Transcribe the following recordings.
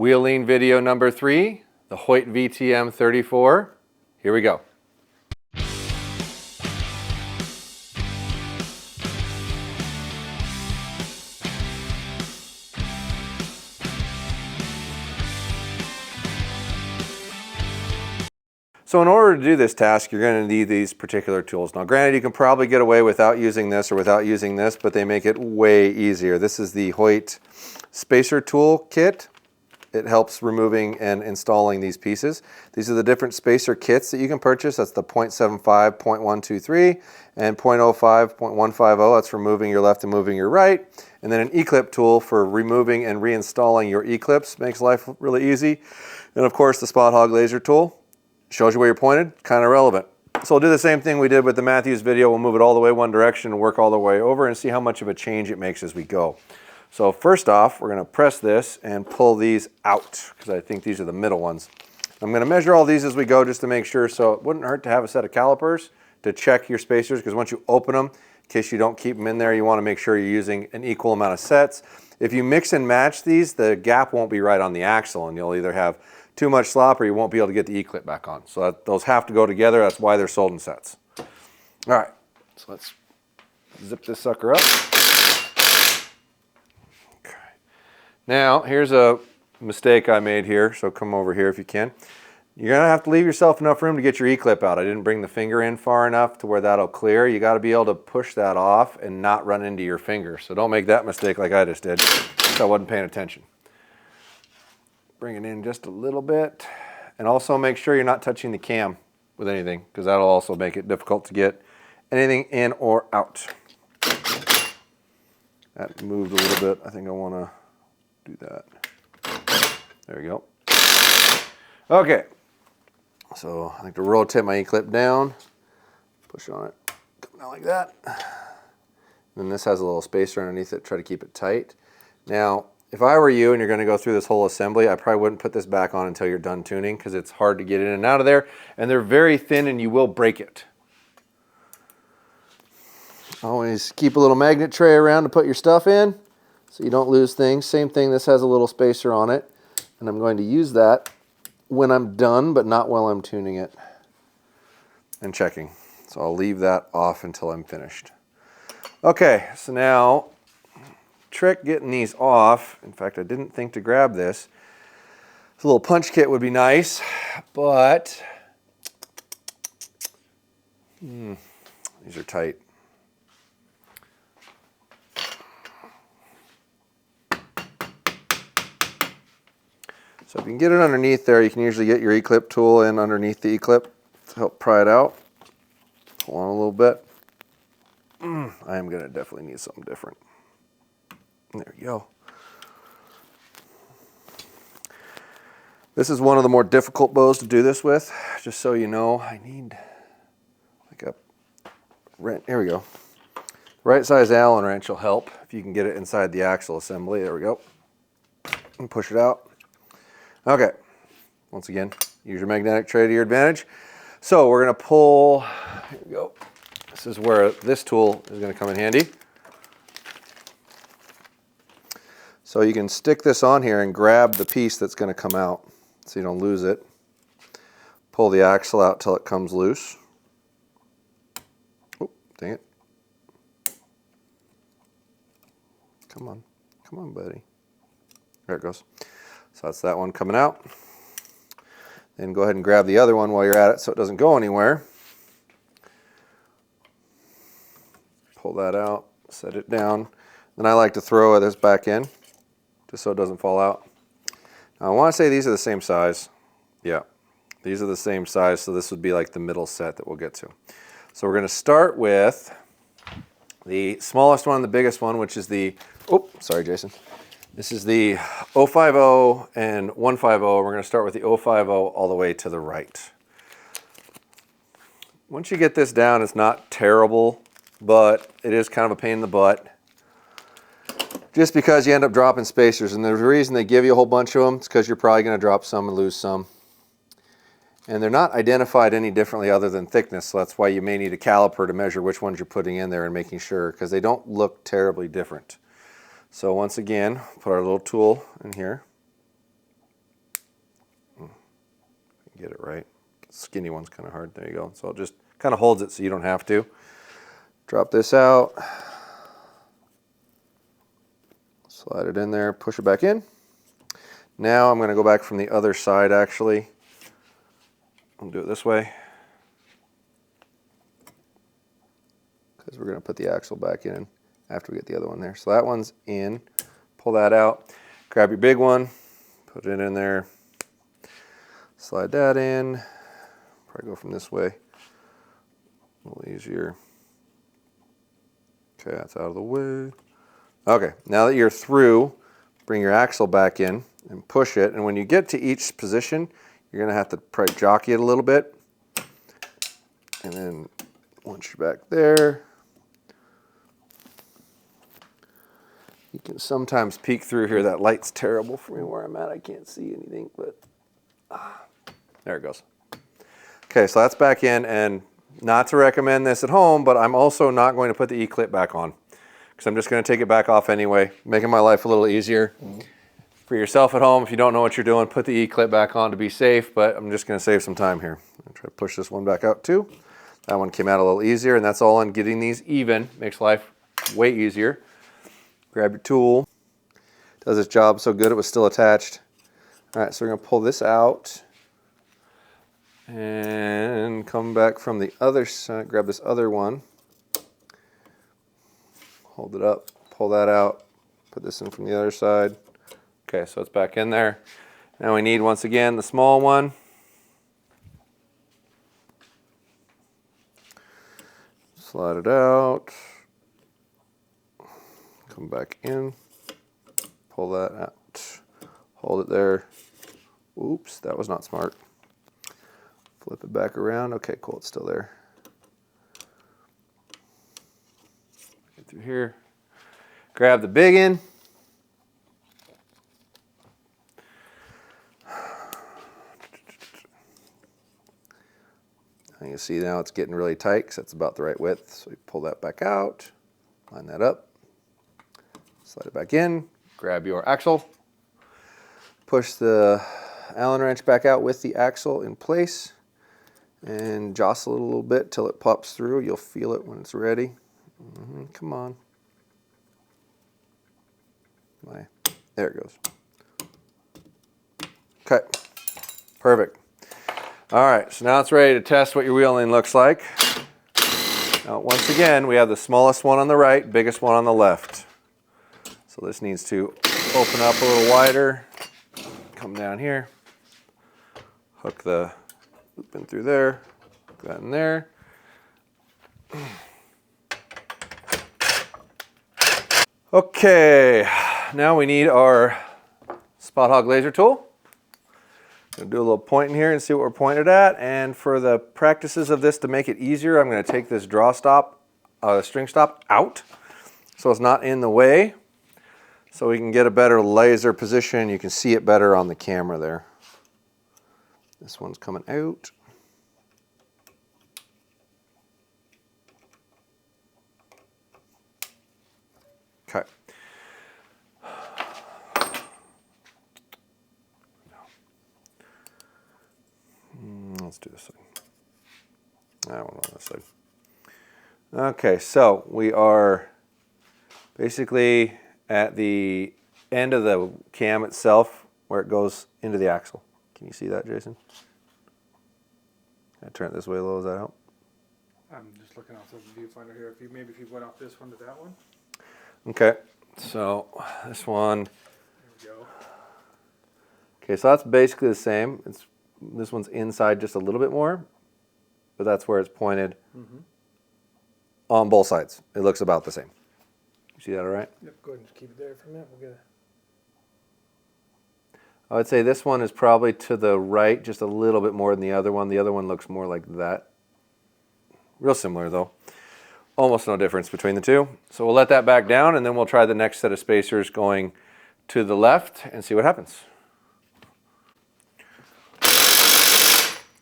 Wheeling video number 3, the Hoyt VTM 34. Here we go. So in order to do this task, you're going to need these particular tools. Now granted, you can probably get away without using this or without using this, but they make it way easier. This is the Hoyt spacer tool kit. It helps removing and installing these pieces. These are the different spacer kits that you can purchase. That's the 0.75, 0.123, and 0.05, 0.150. That's for moving your left and moving your right. And then an E-clip tool for removing and reinstalling your E-clips. Makes life really easy. And of course, the Spot Hog laser tool. Shows you where you're pointed, kind of relevant. So we'll do the same thing we did with the Matthews video. We'll move it all the way one direction and work all the way over and see how much of a change it makes as we go. So first off, we're going to press this and pull these out because I think these are the middle ones. I'm going to measure all these as we go just to make sure, so it wouldn't hurt to have a set of calipers to check your spacers, because once you open them, in case you don't keep them in there, you want to make sure you're using an equal amount of sets. If you mix and match these, the gap won't be right on the axle and you'll either have too much slop or you won't be able to get the E-clip back on. So those have to go together. That's why they're sold in sets. All right, so let's zip this sucker up. Now, here's a mistake I made here, so come over here if you can. You're going to have to leave yourself enough room to get your E-clip out. I didn't bring the finger in far enough to where that'll clear. You got to be able to push that off and not run into your finger. So don't make that mistake like I just did. I wasn't paying attention. Bring it in just a little bit. And also make sure you're not touching the cam with anything, because that'll also make it difficult to get anything in or out. That moved a little bit. I think I want to do that. There we go. Okay, so I like to rotate my E-clip down, push on it, come down like that. And then this has a little spacer underneath it, try to keep it tight. Now, if I were you and you're going to go through this whole assembly, I probably wouldn't put this back on until you're done tuning, because it's hard to get in and out of there, and they're very thin and you will break it. Always keep a little magnet tray around to put your stuff in, so you don't lose things. Same thing, this has a little spacer on it, and I'm going to use that when I'm done, but not while I'm tuning it and checking. So I'll leave that off until I'm finished. Okay, so now, trick getting these off. In fact, I didn't think to grab this. This little punch kit would be nice, but these are tight. So if you can get it underneath there, you can usually get your E-clip tool in underneath the E-clip to help pry it out. Hold on a little bit. I am going to definitely need something different. There you go. This is one of the more difficult bows to do this with. Just so you know, I need like a wrench. Here we go. Right size Allen wrench will help if you can get it inside the axle assembly. There we go. And push it out. Okay, once again, use your magnetic tray to your advantage. So we're going to pull, here we go. This is where this tool is going to come in handy. So you can stick this on here and grab the piece that's going to come out so you don't lose it. Pull the axle out till it comes loose. Oh, dang it. Come on, buddy. There it goes. So that's that one coming out. Then go ahead and grab the other one while you're at it so it doesn't go anywhere. Pull that out, set it down. Then I like to throw this back in just so it doesn't fall out. Now I want to say these are the same size. Yeah, these are the same size, so this would be like the middle set that we'll get to. So we're going to start with the smallest one, the biggest one, which is the, oh, sorry Jason. This is the 050 and 150. We're going to start with the 050 all the way to the right. Once you get this down, it's not terrible, but it is kind of a pain in the butt. Just because you end up dropping spacers, and the reason they give you a whole bunch of them is because you're probably going to drop some and lose some. And they're not identified any differently other than thickness, so that's why you may need a caliper to measure which ones you're putting in there and making sure, because they don't look terribly different. So once again, put our little tool in here. get it right. Skinny one's kind of hard. There you go. So it just kind of holds it so you don't have to. Drop this out. Slide it in there, push it back in. Now I'm going to go back from the other side actually. I'll do it this way. Because we're going to put the axle back in after we get the other one there. So that one's in. Pull that out. Grab your big one. Put it in there. Slide that in. Probably go from this way. A little easier. Okay, that's out of the way. Okay, now that you're through, bring your axle back in and push it. And when you get to each position, you're going to have to probably jockey it a little bit. And then once you're back there, you can sometimes peek through here. That light's terrible for me where I'm at. I can't see anything, but there it goes. Okay, so that's back in, and not to recommend this at home, but I'm also not going to put the E-clip back on because I'm just going to take it back off anyway, making my life a little easier. For yourself at home, if you don't know what you're doing, put the E-clip back on to be safe, but I'm just going to save some time here. I'll try to push this one back out too. That one came out a little easier, and that's all on getting these even. Makes life way easier. Grab your tool. Does its job so good it was still attached. All right, so we're going to pull this out and come back from the other side. Grab this other one. Hold it up. Pull that out. Put this in from the other side. Okay, so it's back in there. Now we need, once again, the small one. Slide it out. Come back in. Pull that out. Hold it there. Oops, that was not smart. Flip it back around. Okay, cool, it's still there. Get through here. Grab the big end. And you see now it's getting really tight because that's about the right width. So we pull that back out, line that up, slide it back in, grab your axle, push the Allen wrench back out with the axle in place, and jostle it a little bit till it pops through. You'll feel it when it's ready. Come on. There it goes. Okay, perfect. All right, so now it's ready to test what your wheel end looks like. Now, once again, we have the smallest one on the right, biggest one on the left. So this needs to open up a little wider, come down here, hook the loop in through there, hook that in there. Okay, now we need our spot hog laser tool. Gonna do a little pointing here and see what we're pointed at. And for the practices of this, to make it easier, I'm going to take this draw stop, string stop out, so it's not in the way, so we can get a better laser position. You can see it better on the camera there. This one's coming out. Okay. Let's do this side. That one on this side. Okay, so we are basically at the end of the cam itself where it goes into the axle. Can you see that, Jason? Can I turn it this way a little? Does that help? I'm just looking off the viewfinder here. Maybe if you went off this one to that one. Okay, so this one. There we go. Okay, so that's basically the same. This one's inside just a little bit more, but that's where it's pointed on both sides. It looks about the same. You see that all right? Yep, go ahead and just keep it there for a minute. We'll get I would say this one is probably to the right just a little bit more than the other one. The other one looks more like that. Real similar though. Almost no difference between the two. So we'll let that back down and then we'll try the next set of spacers going to the left and see what happens.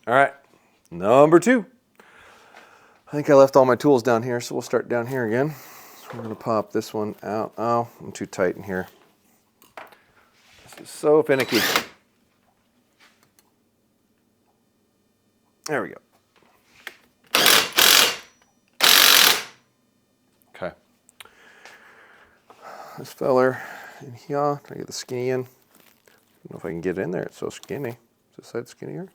All right, number 2. I think I left all my tools down here, so we'll start down here again. So we're gonna pop this one out. Oh, I'm too tight in here. This is so finicky. There we go. Okay. This feller in here, try to get the skinny in. I don't know if I can get it in there, it's so skinny. Is this side skinnier?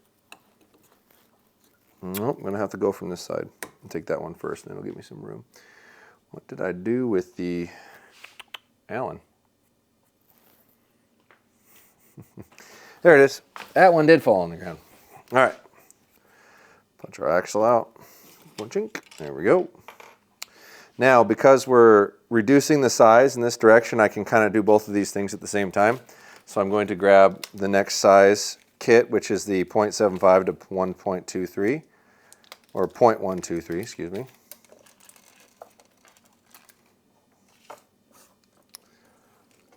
Nope, I'm gonna have to go from this side and take that one first, and then it'll give me some room. What did I do with the Allen? There it is. That one did fall on the ground. All right. Punch our axle out. Punchink. There we go. Now, because we're reducing the size in this direction, I can kind of do both of these things at the same time. So I'm going to grab the next size kit, which is the 0.75 to 1.23, or 0.123, excuse me.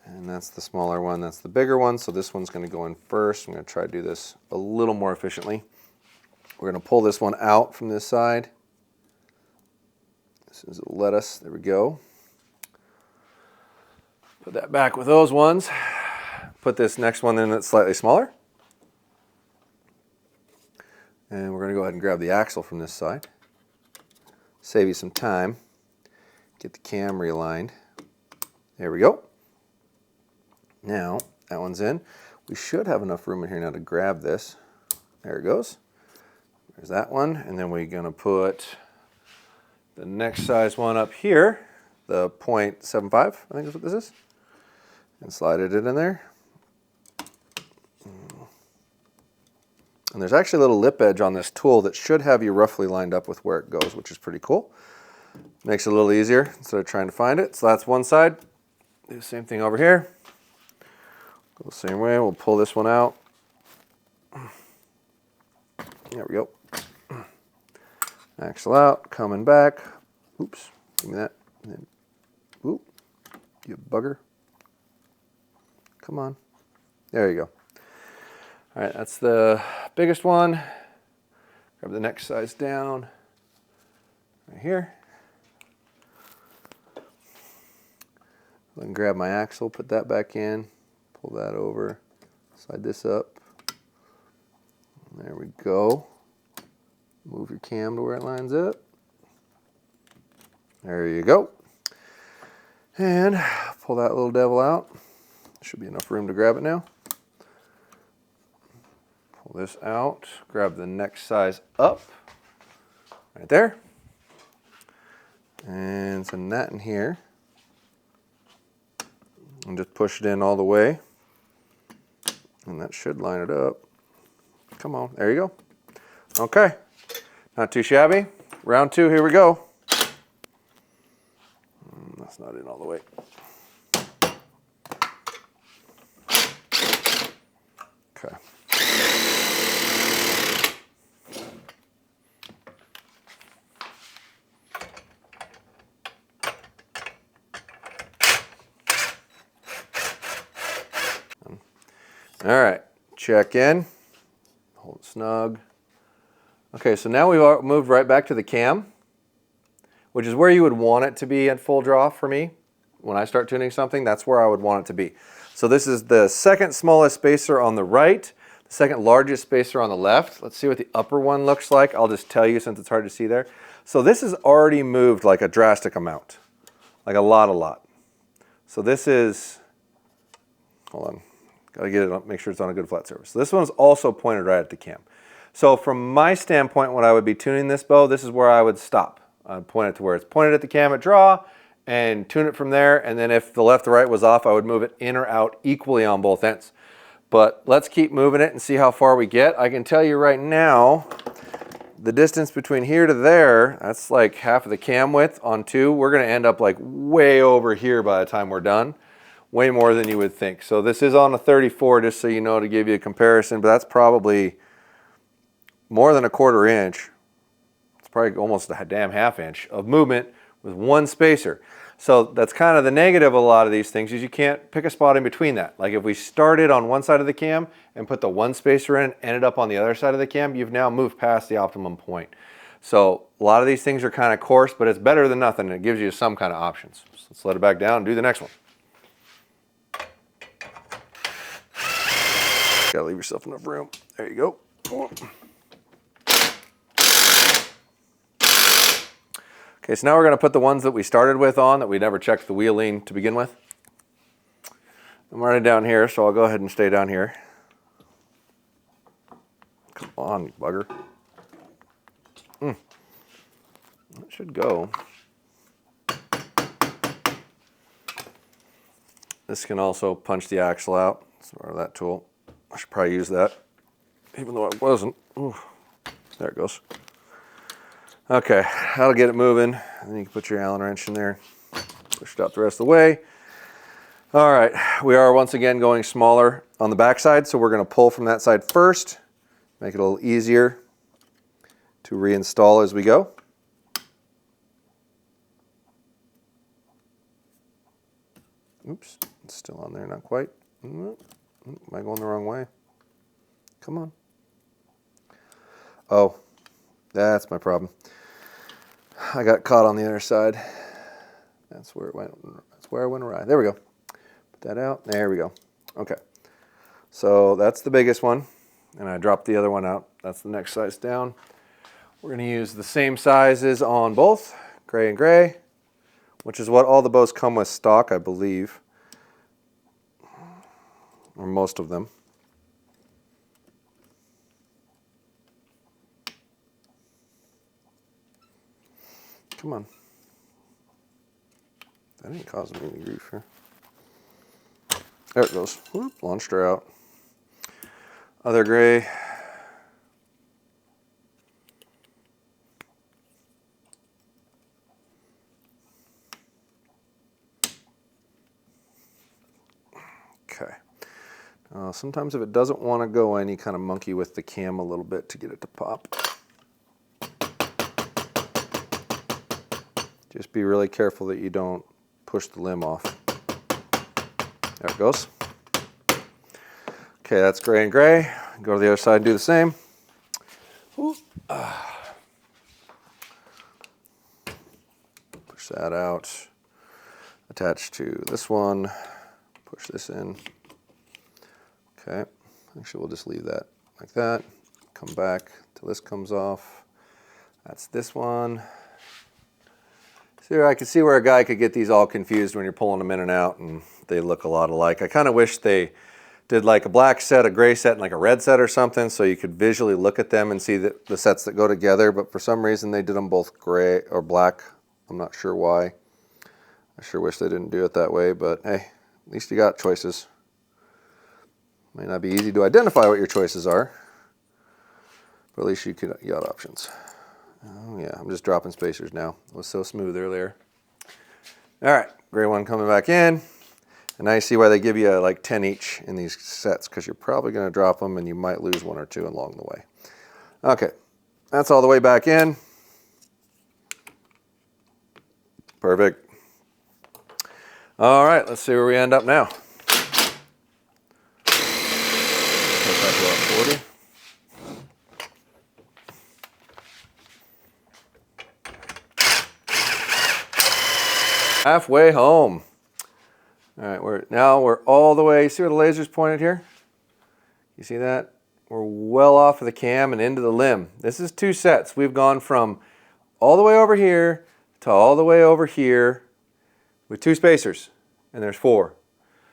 And that's the smaller one, that's the bigger one, so this one's going to go in first. I'm going to try to do this a little more efficiently. We're going to pull this one out from this side. This is a lettuce, there we go. Put that back with those ones. Put this next one in that's slightly smaller. And we're going to go ahead and grab the axle from this side. Save you some time. Get the cam realigned. There we go. Now, that one's in. We should have enough room in here now to grab this. There it goes. There's that one. And then we're going to put the next size one up here, the 0.75, I think is what this is. And slide it in there. And there's actually a little lip edge on this tool that should have you roughly lined up with where it goes, which is pretty cool. Makes it a little easier instead of trying to find it. So that's one side. Do the same thing over here. Go the same way. We'll pull this one out. There we go. Axle out, coming back. Oops, give me that. And then, oop, you bugger. Come on. There you go. All right, that's the biggest one. Grab the next size down. Right here. Then grab my axle, put that back in, pull that over, slide this up. There we go. Move your cam to where it lines up. There you go. And pull that little devil out. Should be enough room to grab it now. Pull this out, grab the next size up, right there. And send that in here. And just push it in all the way. And that should line it up. Come on, there you go. Okay, not too shabby. Round two, here we go. That's not in all the way. Okay. All right, check in, hold it snug. Okay, so now we've moved right back to the cam, which is where you would want it to be at full draw for me. When I start tuning something, that's where I would want it to be. So this is the second smallest spacer on the right, the second largest spacer on the left. Let's see what the upper one looks like. I'll just tell you since it's hard to see there. So this is already moved like a drastic amount, like a lot. So this is, hold on. Gotta get it, make sure it's on a good flat surface. So this one's also pointed right at the cam. So from my standpoint, when I would be tuning this bow, this is where I would stop. I'd point it to where it's pointed at the cam at draw and tune it from there. And then if the left or right was off, I would move it in or out equally on both ends. But let's keep moving it and see how far we get. I can tell you right now, the distance between here to there, that's like half of the cam width on two. We're gonna end up like way over here by the time we're done. Way more than you would think. So this is on a 34, just so you know, to give you a comparison, but that's probably more than a 1/4 inch. It's probably almost a damn ½ inch of movement with one spacer. So that's kind of the negative of a lot of these things, is you can't pick a spot in between that. Like if we started on one side of the cam and put the one spacer in, ended up on the other side of the cam, you've now moved past the optimum point. So a lot of these things are kind of coarse, but it's better than nothing. It gives you some kind of options. So let's let it back down and do the next one. Gotta leave yourself enough room. There you go. Okay, so now we're going to put the ones that we started with on that we never checked the wheel lean to begin with. I'm already down here, so I'll go ahead and stay down here. Come on, you bugger. That should go. This can also punch the axle out, or that tool. I should probably use that, even though it wasn't. Ooh, there it goes. Okay, that'll get it moving. And then you can put your Allen wrench in there, push it out the rest of the way. All right, we are once again going smaller on the back side, so we're going to pull from that side first, make it a little easier to reinstall as we go. Oops, it's still on there, not quite. Am I going the wrong way? Come on. Oh, that's my problem. I got caught on the other side. That's where it went. That's where I went awry. There we go. Put that out. There we go. Okay. So that's the biggest one, and I dropped the other one out. That's the next size down. We're going to use the same sizes on both, gray and gray, which is what all the bows come with stock, I believe, or most of them. Come on. That ain't causing me any grief here. There it goes. Whoop, launched her out. Other gray. Okay. Sometimes if it doesn't want to go in, you kind of monkey with the cam a little bit to get it to pop. Just be really careful that you don't push the limb off. There it goes. Okay, that's gray and gray. Go to the other side and do the same. Push that out. Attach to this one. Push this in. Okay. Actually, we'll just leave that like that. Come back till this comes off. That's this one. So I can see where a guy could get these all confused when you're pulling them in and out, and they look a lot alike. I kind of wish they did like a black set, a gray set, and like a red set or something, so you could visually look at them and see the sets that go together, but for some reason they did them both gray or black. I'm not sure why. I sure wish they didn't do it that way, but hey, at least you got choices. May not be easy to identify what your choices are, but at least you got options. Oh yeah, I'm just dropping spacers now. It was so smooth earlier. All right, gray one coming back in. And now you see why they give you like 10 each in these sets, because you're probably going to drop them and you might lose one or two along the way. Okay, that's all the way back in. Perfect. All right, let's see where we end up now. Put that to about 40. Halfway home. All right, we're all the way. See where the laser's pointed here? You see that? We're well off of the cam and into the limb. This is 2 sets. We've gone from all the way over here to all the way over here with 2 spacers, and there's 4.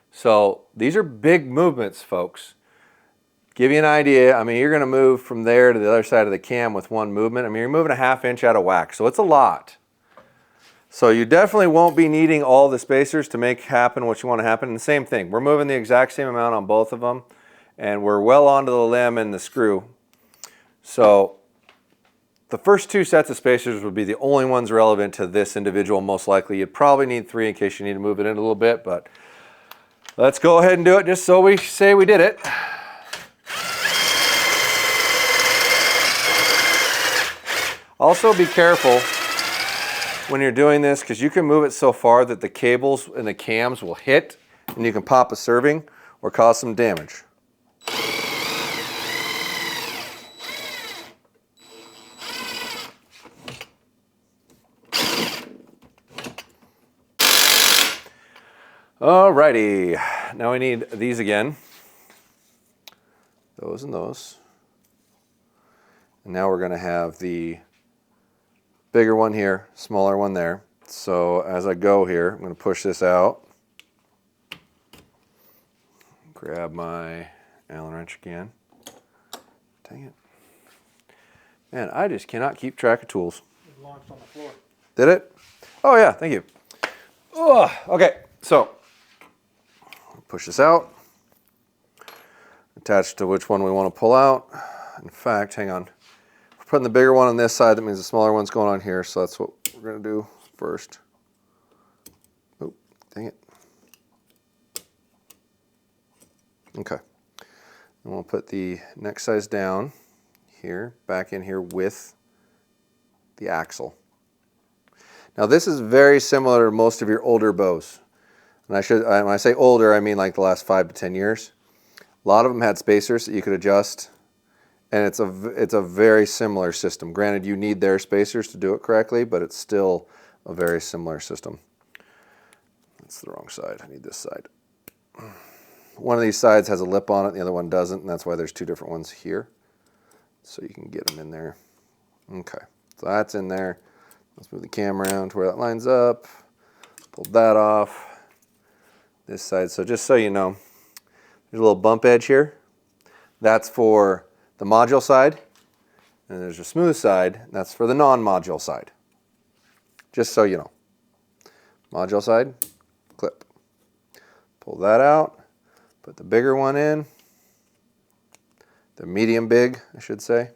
So these are big movements, folks. Give you an idea. I mean, you're going to move from there to the other side of the cam with 1 movement. I mean, you're moving a ½ inch out of whack, so it's a lot. So you definitely won't be needing all the spacers to make happen what you want to happen. And the same thing, we're moving the exact same amount on both of them, and we're well onto the limb and the screw. So the first 2 sets of spacers would be the only ones relevant to this individual, most likely. You'd probably need 3 in case you need to move it in a little bit, but let's go ahead and do it just so we say we did it. Also be careful when you're doing this, because you can move it so far that the cables and the cams will hit and you can pop a serving or cause some damage. Alrighty, now we need these again. Those and those. And now we're going to have the bigger one here, smaller one there. So as I go here, I'm going to push this out. Grab my Allen wrench again. Dang it. Man, I just cannot keep track of tools. It launched on the floor. Did it? Oh yeah, thank you. Ugh. Okay, so push this out. Attach to which one we want to pull out. In fact, hang on. We're putting the bigger one on this side. That means the smaller one's going on here. So that's what we're going to do first. Oh, dang it. Okay. And we'll put the next size down here, back in here with the axle. Now this is very similar to most of your older bows. And when I say older, I mean like the last 5 to 10 years. A lot of them had spacers that you could adjust, and it's a very similar system. Granted, you need their spacers to do it correctly, but it's still a very similar system. That's the wrong side. I need this side. One of these sides has a lip on it, the other one doesn't, and that's why there's 2 different ones here. So you can get them in there. Okay, so that's in there. Let's move the camera around to where that lines up. Pull that off. This side, so just so you know, there's a little bump edge here. That's for the module side. And there's a smooth side. That's for the non-module side. Just so you know. Module side, clip. Pull that out. Put the bigger one in. The medium big, I should say.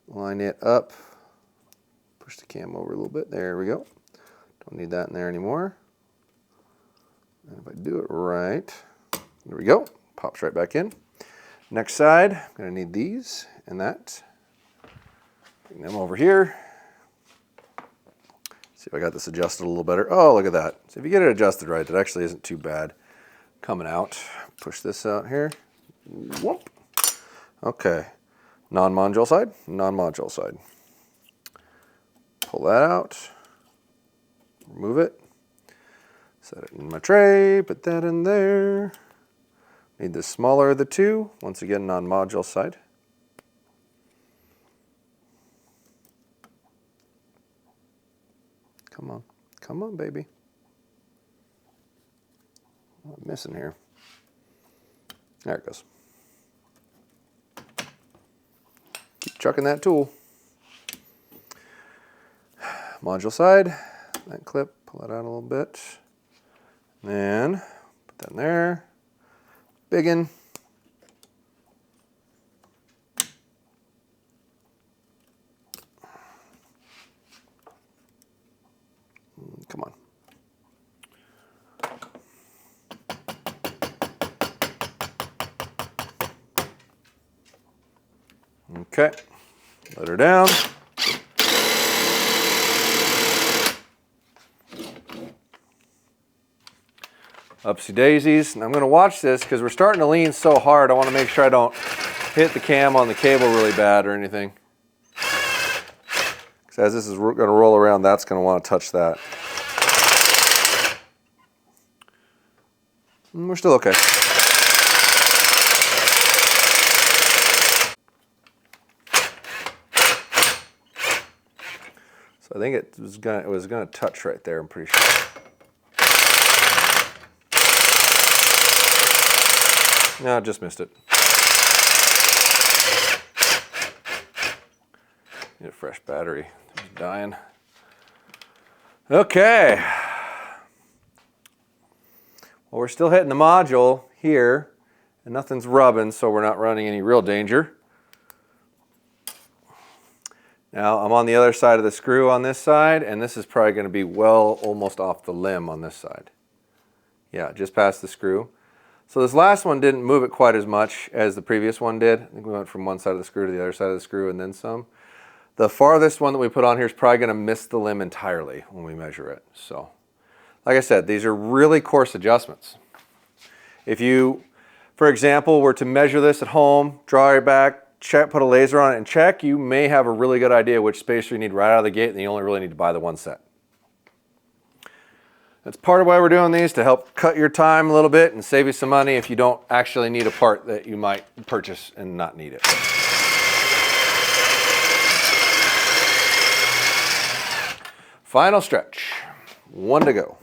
Line it up. Push the cam over a little bit. There we go. Don't need that in there anymore. And if I do it right, there we go. Pops right back in. Next side, I'm going to need these and that. Bring them over here. See if I got this adjusted a little better. Oh, look at that. So if you get it adjusted right, that actually isn't too bad coming out. Push this out here. Whoop. Okay. Non-module side, non-module side. Pull that out. Remove it. Set it in my tray. Put that in there. Need the smaller of the 2. Once again, non-module side. Come on. Come on, baby. What am I missing here? There it goes. Keep chucking that tool. Module side. That clip. Pull that out a little bit. Then put that in there. Biggin. Come on. Okay. Let her down. Upsy daisies. And I'm going to watch this because we're starting to lean so hard. I want to make sure I don't hit the cam on the cable really bad or anything. Because as this is going to roll around, that's going to want to touch that. And we're still okay. So I think it was going to touch right there, I'm pretty sure. No, I just missed it. Need a fresh battery. It's dying. Okay. Well, we're still hitting the module here, and nothing's rubbing, so we're not running any real danger. Now, I'm on the other side of the screw on this side, and this is probably going to be well almost off the limb on this side. Yeah, just past the screw. So this last one didn't move it quite as much as the previous one did. I think we went from one side of the screw to the other side of the screw and then some. The farthest one that we put on here is probably going to miss the limb entirely when we measure it. So, like I said, these are really coarse adjustments. If you, for example, were to measure this at home, draw it back, check, put a laser on it and check, you may have a really good idea which spacer you need right out of the gate, and you only really need to buy the one set. That's part of why we're doing these, to help cut your time a little bit and save you some money if you don't actually need a part that you might purchase and not need it. Final stretch. 1 to go.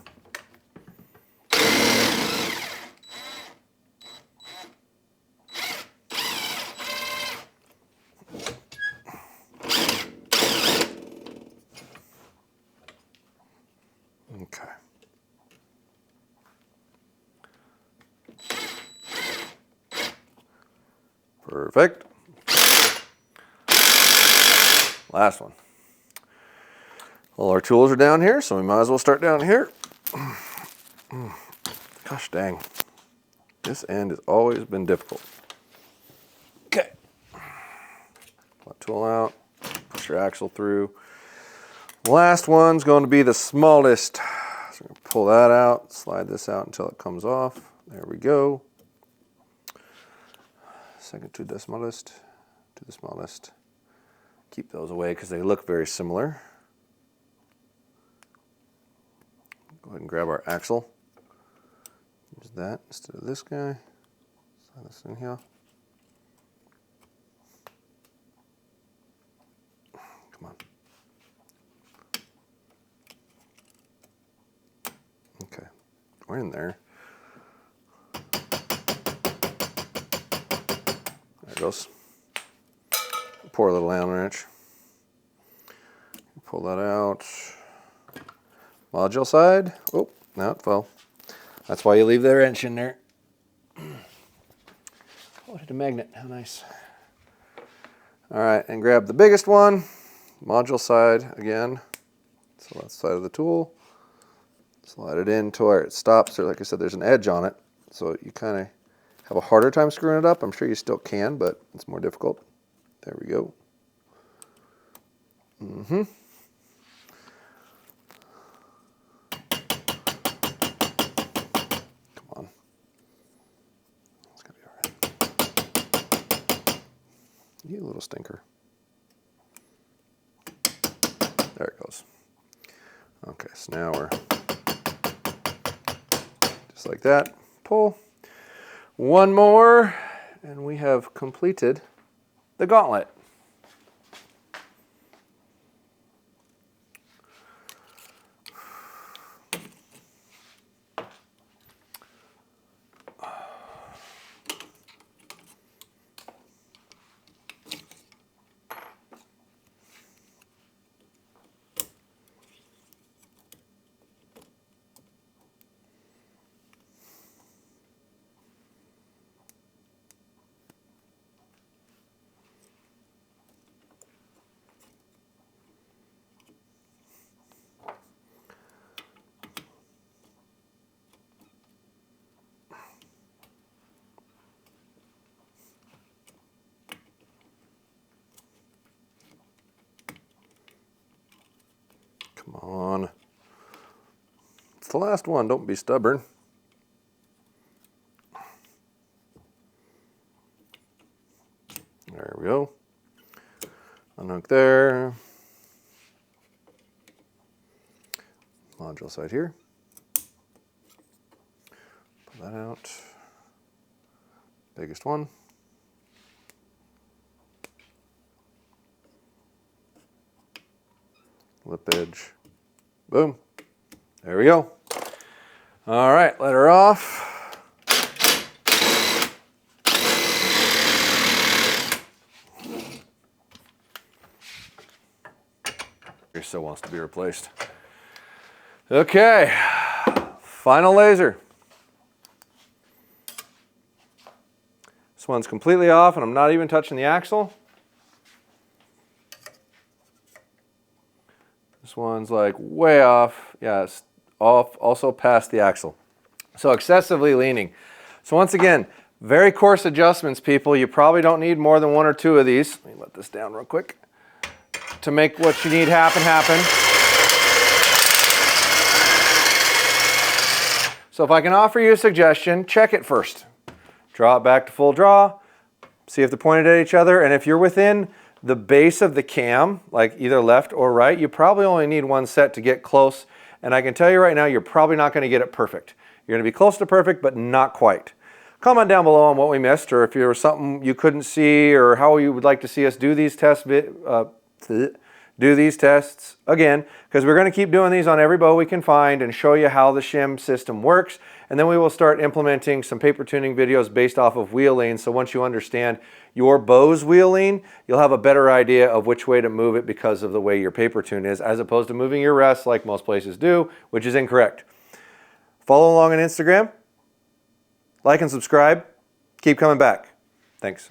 Okay. Perfect. Last one. All our tools are down here, so we might as well start down here. Gosh dang. This end has always been difficult. Okay. Pull that tool out, push your axle through. Last one's going to be the smallest. So I'm going to pull that out, slide this out until it comes off. There we go. Second to the smallest, Keep those away because they look very similar. Go ahead and grab our axle. Use that instead of this guy. Slide this in here. Come on. Okay, we're in there. There it goes. Poor little Allen wrench. Pull that out. Module side. Oh, now it fell. That's why you leave the wrench in there. Oh, it hit a magnet. How nice. All right, and grab the biggest one. Module side again. So that's the side of the tool. Slide it in to where it stops. Or like I said, there's an edge on it. So you kind of have a harder time screwing it up. I'm sure you still can, but it's more difficult. There we go. Come on. It's gonna be all right. You little stinker. There it goes. Okay, so now we're just like that. Pull. One more, and we have completed the gauntlet. Come on. It's the last one. Don't be stubborn. There we go. Unhook there. Module side here. Pull that out. Biggest one. Lip edge. Boom. There we go. All right, let her off. Still wants to be replaced. Okay, final laser. This one's completely off and I'm not even touching the axle. This one's like way off. Yeah, it's off, also past the axle. So excessively leaning. So once again, very coarse adjustments, people. You probably don't need more than 1 or 2 of these. Let me let this down real quick to make what you need happen. So if I can offer you a suggestion, check it first. Draw it back to full draw, see if they're pointed at each other, and if you're within the base of the cam, like either left or right, you probably only need 1 set to get close, and I can tell you right now, you're probably not going to get it perfect. You're going to be close to perfect, but not quite. Comment down below on what we missed, or if there was something you couldn't see, or how you would like to see us do these do these tests again, because we're going to keep doing these on every bow we can find and show you how the shim system works. And then we will start implementing some paper tuning videos based off of wheel lean. So once you understand your bow's wheel lean, you'll have a better idea of which way to move it because of the way your paper tune is, as opposed to moving your rest like most places do, which is incorrect. Follow along on Instagram, like and subscribe. Keep coming back. Thanks.